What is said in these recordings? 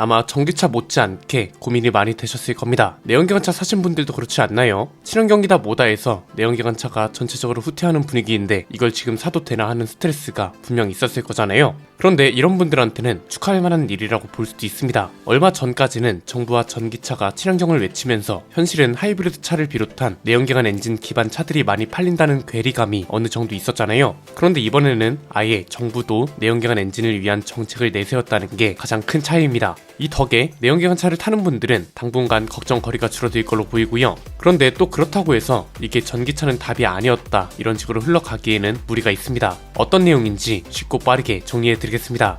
아마 전기차 못지않게 고민이 많이 되셨을 겁니다. 내연기관차 사신 분들도 그렇지 않나요? 친환경이다 뭐다 해서 내연기관차가 전체적으로 후퇴하는 분위기인데 이걸 지금 사도 되나 하는 스트레스가 분명 있었을 거잖아요. 그런데 이런 분들한테는 축하할 만한 일이라고 볼 수도 있습니다. 얼마 전까지는 정부와 전기차가 친환경을 외치면서 현실은 하이브리드 차를 비롯한 내연기관 엔진 기반 차들이 많이 팔린다는 괴리감이 어느 정도 있었잖아요. 그런데 이번에는 아예 정부도 내연기관 엔진을 위한 정책을 내세웠다는 게 가장 큰 차이입니다. 이 덕에 내연기관 차를 타는 분들은 당분간 걱정거리가 줄어들 걸로 보이고요. 그런데 또 그렇다고 해서 이게 전기차는 답이 아니었다 이런 식으로 흘러가기에는 무리가 있습니다. 어떤 내용인지 쉽고 빠르게 정리해드리겠습니다.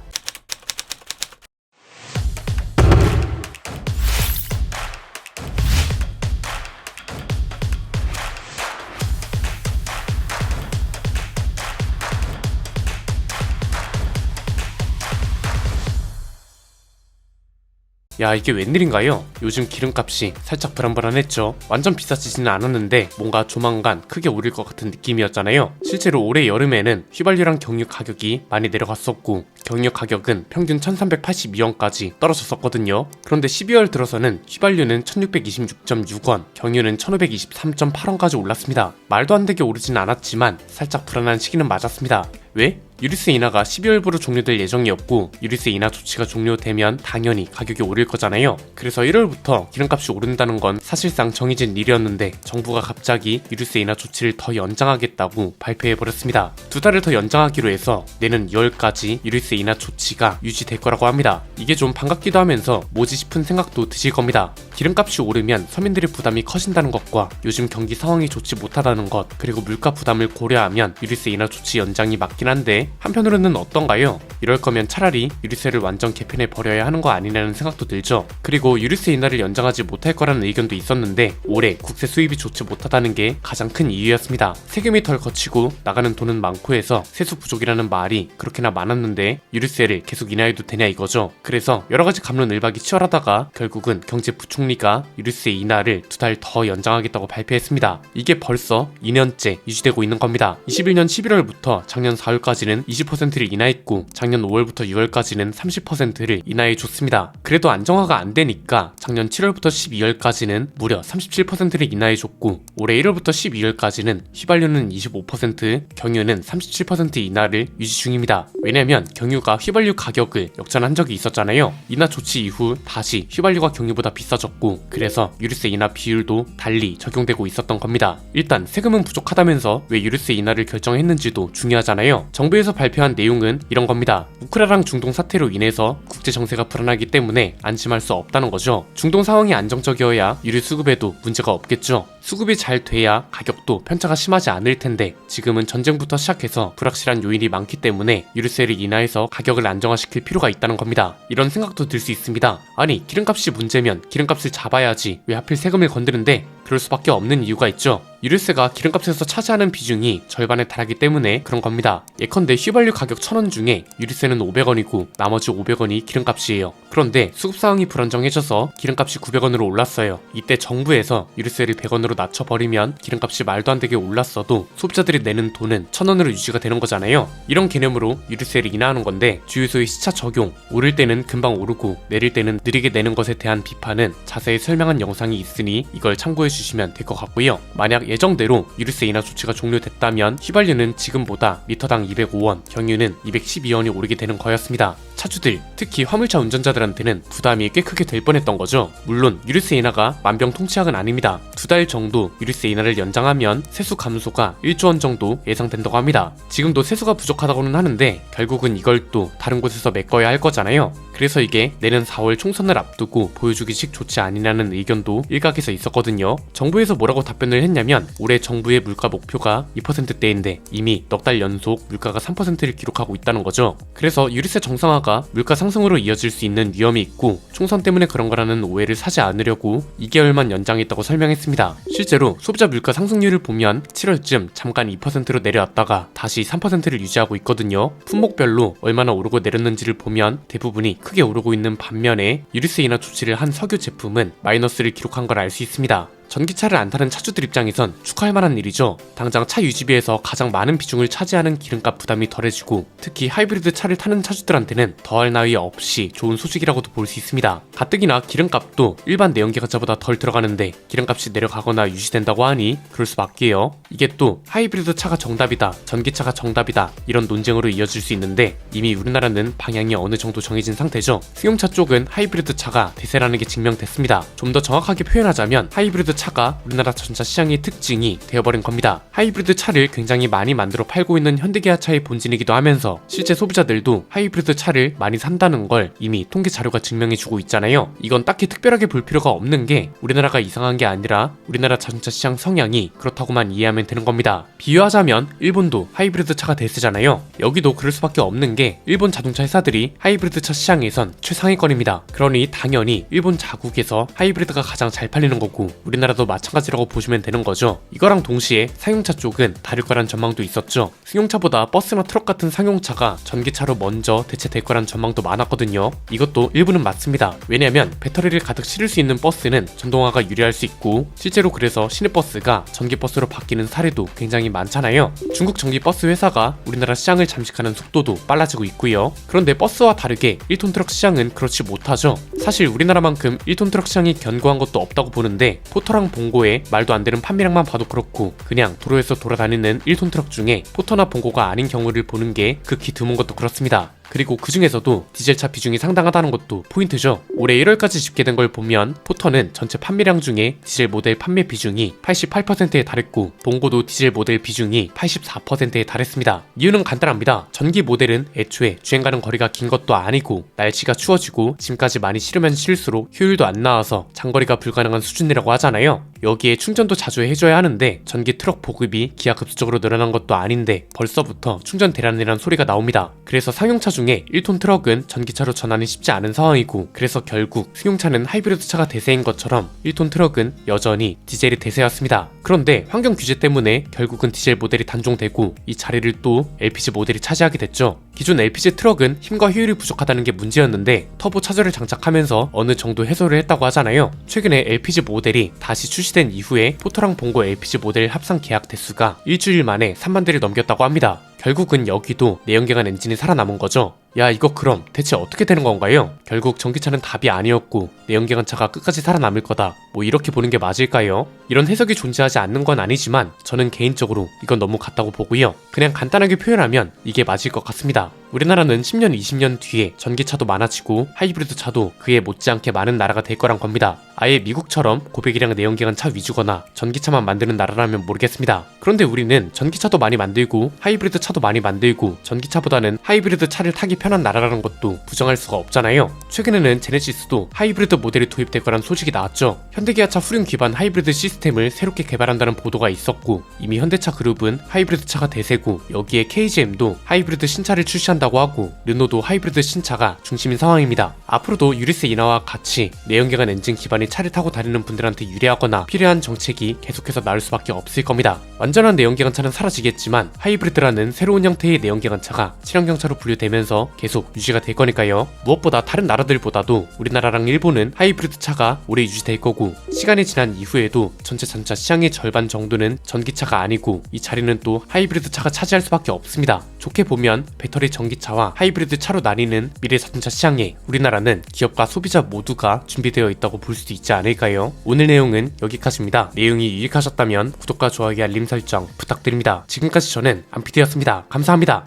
야, 이게 웬일인가요? 요즘 기름값이 살짝 불안불안했죠. 완전 비싸지지는 않았는데 뭔가 조만간 크게 오를 것 같은 느낌이었잖아요. 실제로 올해 여름에는 휘발유랑 경유 가격이 많이 내려갔었고 경유 가격은 평균 1382원까지 떨어졌었거든요. 그런데 12월 들어서는 휘발유는 1626.6원, 경유는 1523.8원까지 올랐습니다. 말도 안 되게 오르진 않았지만 살짝 불안한 시기는 맞았습니다. 왜? 유류세 인하가 12월부로 종료될 예정이었고 유류세 인하 조치가 종료되면 당연히 가격이 오를 거잖아요. 그래서 1월부터 기름값이 오른다는 건 사실상 정해진 일이었는데 정부가 갑자기 유류세 인하 조치를 더 연장하겠다고 발표해버렸습니다. 2달을 더 연장하기로 해서 내년 2월까지 유류세 인하 조치가 유지될 거라고 합니다. 이게 좀 반갑기도 하면서 뭐지 싶은 생각도 드실 겁니다. 기름값이 오르면 서민들의 부담이 커진다는 것과 요즘 경기 상황이 좋지 못하다는 것 그리고 물가 부담을 고려하면 유류세 인하 조치 연장이 맞긴 한데 한편으로는 어떤가요? 이럴 거면 차라리 유류세를 완전 개편해 버려야 하는 거 아니냐는 생각도 들죠. 그리고 유류세 인하를 연장하지 못할 거라는 의견도 있었는데 올해 국세 수입이 좋지 못하다는 게 가장 큰 이유였습니다. 세금이 덜 거치고 나가는 돈은 많고 해서 세수 부족이라는 말이 그렇게나 많았는데 유류세를 계속 인하해도 되냐 이거죠. 그래서 여러가지 갑론을박이 치열하다가 결국은 경제부총리가 유류세 인하를 2달 더 연장하겠다고 발표했습니다. 이게 벌써 2년째 유지되고 있는 겁니다. 21년 11월부터 작년 4월까지는 20%를 인하했고 작년 5월부터 6월까지는 30%를 인하해줬습니다. 그래도 안정화가 안 되니까 작년 7월부터 12월까지는 무려 37%를 인하해줬고 올해 1월부터 12월까지는 휘발유는 25%, 경유는 37% 인하를 유지 중입니다. 왜냐면 경유가 휘발유 가격을 역전한 적이 있었잖아요. 인하 조치 이후 다시 휘발유가 경유보다 비싸졌고 그래서 유류세 인하 비율도 달리 적용되고 있었던 겁니다. 일단 세금은 부족하다면서 왜 유류세 인하를 결정했는지도 중요하잖아요. 정부에서 발표한 내용은 이런 겁니다. 우크라이나 중동 사태로 인해서 국제 정세가 불안하기 때문에 안심할 수 없다는 거죠. 중동 상황이 안정적이어야 유류 수급에도 문제가 없겠죠. 수급이 잘 돼야 가격도 편차가 심하지 않을 텐데 지금은 전쟁부터 시작해서 불확실한 요인이 많기 때문에 유류세를 인하해서 가격을 안정화시킬 필요가 있다는 겁니다. 이런 생각도 들 수 있습니다. 아니 기름값이 문제면 기름값을 잡아야지 왜 하필 세금을 건드는데 그럴 수밖에 없는 이유가 있죠. 유류세가 기름값에서 차지하는 비중이 절반에 달하기 때문에 그런 겁니다. 예컨대 휘발유 가격 1,000원 중에 유류세는 500원이고 나머지 500원이 기름값이에요. 그런데 수급상황이 불안정해져서 기름값이 900원으로 올랐어요. 이때 정부에서 유류세를 100원으로 낮춰버리면 기름값이 말도 안 되게 올랐어도 소비자들이 내는 돈은 1,000원으로 유지가 되는 거잖아요. 이런 개념으로 유류세를 인하하는 건데 주유소의 시차 적용, 오를 때는 금방 오르고 내릴 때는 느리게 내는 것에 대한 비판은 자세히 설명한 영상이 있으니 이걸 참고해 주시면 될 것 같고요. 만약 예정대로 유류세 인하 조치가 종료됐다면 휘발유는 지금보다 리터당 205원, 경유는 212원이 오르게 되는 거였습니다. 차주들, 특히 화물차 운전자들한테는 부담이 꽤 크게 될 뻔했던 거죠. 물론 유류세 인하가 만병통치약은 아닙니다. 2달 정도 유류세 인하를 연장하면 세수 감소가 1조 원 정도 예상된다고 합니다. 지금도 세수가 부족하다고는 하는데 결국은 이걸 또 다른 곳에서 메꿔야 할 거잖아요. 그래서 이게 내년 4월 총선을 앞두고 보여주기식 좋지 아니냐는 의견도 일각에서 있었거든요. 정부에서 뭐라고 답변을 했냐면 올해 정부의 물가 목표가 2%대인데 이미 넉 달 연속 물가가 3%를 기록하고 있다는 거죠. 그래서 유류세 정상화가 물가 상승으로 이어질 수 있는 위험이 있고 총선 때문에 그런 거라는 오해를 사지 않으려고 2개월만 연장했다고 설명했습니다. 실제로 소비자 물가 상승률을 보면 7월쯤 잠깐 2%로 내려왔다가 다시 3%를 유지하고 있거든요. 품목별로 얼마나 오르고 내렸는지를 보면 대부분이 크게 오르고 있는 반면에 유류세 인하 조치를 한 석유 제품은 마이너스를 기록한 걸 알 수 있습니다. 전기차를 안 타는 차주들 입장에선 축하할 만한 일이죠. 당장 차 유지비에서 가장 많은 비중을 차지하는 기름값 부담이 덜해지고 특히 하이브리드 차를 타는 차주들한테는 더할 나위 없이 좋은 소식이라고도 볼 수 있습니다. 가뜩이나 기름값도 일반 내연기관차보다 덜 들어가는데 기름값이 내려가거나 유지된다고 하니 그럴 수밖에요. 이게 또 하이브리드 차가 정답이다, 전기차가 정답이다 이런 논쟁으로 이어질 수 있는데 이미 우리나라는 방향이 어느 정도 정해진 상태죠. 승용차 쪽은 하이브리드 차가 대세라는 게 증명됐습니다. 좀 더 정확하게 표현하자면 하이브리드 차가 우리나라 자동차 시장의 특징이 되어버린 겁니다. 하이브리드 차를 굉장히 많이 만들어 팔고 있는 현대기아차의 본진이기도 하면서 실제 소비자들도 하이브리드 차를 많이 산다는 걸 이미 통계 자료가 증명해주고 있잖아요. 이건 딱히 특별하게 볼 필요가 없는 게 우리나라가 이상한 게 아니라 우리나라 자동차 시장 성향이 그렇다고만 이해하면 되는 겁니다. 비유하자면 일본도 하이브리드 차가 대세잖아요. 여기도 그럴 수밖에 없는 게 일본 자동차 회사들이 하이브리드 차 시장에선 최상위권입니다. 그러니 당연히 일본 자국에서 하이브리드가 가장 잘 팔리는 거고 우리나라도 마찬가지라고 보시면 되는 거죠. 이거랑 동시에 상용차 쪽은 다를 거란 전망도 있었죠. 승용차보다 버스나 트럭 같은 상용차가 전기차로 먼저 대체될 거란 전망도 많았거든요. 이것도 일부는 맞습니다. 왜냐면 배터리를 가득 실을 수 있는 버스는 전동화가 유리할 수 있고 실제로 그래서 시내버스가 전기버스로 바뀌는 사례도 굉장히 많잖아요. 중국 전기버스 회사가 우리나라 시장을 잠식하는 속도도 빨라지고 있고요. 그런데 버스와 다르게 1톤 트럭 시장은 그렇지 못하죠. 사실 우리나라만큼 1톤 트럭 시장이 견고한 것도 없다고 보는데 포터랑 봉고의 말도 안 되는 판매량만 봐도 그렇고 그냥 도로에서 돌아다니는 1톤 트럭 중에 포터나 봉고가 아닌 경우를 보는 게 극히 드문 것도 그렇습니다. 그리고 그 중에서도 디젤차 비중이 상당하다는 것도 포인트죠. 올해 1월까지 집계된 걸 보면 포터는 전체 판매량 중에 디젤 모델 판매 비중이 88%에 달했고 봉고도 디젤 모델 비중이 84%에 달했습니다. 이유는 간단합니다. 전기 모델은 애초에 주행 가는 거리가 긴 것도 아니고 날씨가 추워지고 짐까지 많이 실으면 실수록 효율도 안 나와서 장거리가 불가능한 수준이라고 하잖아요. 여기에 충전도 자주 해줘야 하는데 전기 트럭 보급이 기하급수적으로 늘어난 것도 아닌데 벌써부터 충전 대란이란 소리가 나옵니다. 그래서 상용차 중에 1톤 트럭은 전기차로 전환이 쉽지 않은 상황이고 그래서 결국 승용차는 하이브리드 차가 대세인 것처럼 1톤 트럭은 여전히 디젤이 대세였습니다. 그런데 환경 규제 때문에 결국은 디젤 모델이 단종되고 이 자리를 또 LPG 모델이 차지하게 됐죠. 기존 LPG 트럭은 힘과 효율이 부족하다는 게 문제였는데 터보 차저를 장착하면서 어느 정도 해소를 했다고 하잖아요. 최근에 LPG 모델이 다시 출시된 이후에 포터랑 봉고 LPG 모델 합상 계약 대수가 일주일 만에 3만 대를 넘겼다고 합니다. 결국은 여기도 내연기관 엔진이 살아남은 거죠. 야, 이거 그럼 대체 어떻게 되는 건가요? 결국 전기차는 답이 아니었고 내연기관차가 끝까지 살아남을 거다, 뭐 이렇게 보는 게 맞을까요? 이런 해석이 존재하지 않는 건 아니지만 저는 개인적으로 이건 너무 같다고 보고요. 그냥 간단하게 표현하면 이게 맞을 것 같습니다. 우리나라는 10년, 20년 뒤에 전기차도 많아지고 하이브리드 차도 그에 못지않게 많은 나라가 될 거란 겁니다. 아예 미국처럼 고배기량 내연기관 차 위주거나 전기차만 만드는 나라라면 모르겠습니다. 그런데 우리는 전기차도 많이 만들고 하이브리드 차도 많이 만들고 전기차보다는 하이브리드 차를 타기 편한 나라라는 것도 부정할 수가 없잖아요. 최근에는 제네시스도 하이브리드 모델이 도입될 거란 소식이 나왔죠. 현대기아차 후륜 기반 하이브리드 시스템을 새롭게 개발한다는 보도가 있었고 이미 현대차 그룹은 하이브리드 차가 대세고 여기에 KGM도 하이브리드 신차를 출시한다고 하고 르노도 하이브리드 신차가 중심인 상황입니다. 앞으로도 유리세 인하와 같이 내연기관 엔진 기반의 차를 타고 다니는 분들한테 유리하거나 필요한 정책이 계속해서 나올 수밖에 없을 겁니다. 완전한 내연기관 차는 사라지겠지만 하이브리드라는 새로운 형태의 내연기관 차가 친환경차로 분류되면서 계속 유지가 될 거니까요. 무엇보다 다른 나라들보다도 우리나라랑 일본은 하이브리드 차가 오래 유지될 거고 시간이 지난 이후에도 전체 자동차 시장의 절반 정도는 전기차가 아니고 이 자리는 또 하이브리드 차가 차지할 수밖에 없습니다. 좋게 보면 배터리 전기차와 하이브리드 차로 나뉘는 미래 자동차 시장에 우리나라는 기업과 소비자 모두가 준비되어 있다고 볼 수도 있지 않을까요? 오늘 내용은 여기까지입니다. 내용이 유익하셨다면 구독과 좋아요, 알림 설정 부탁드립니다. 지금까지 저는 안피디였습니다. 감사합니다.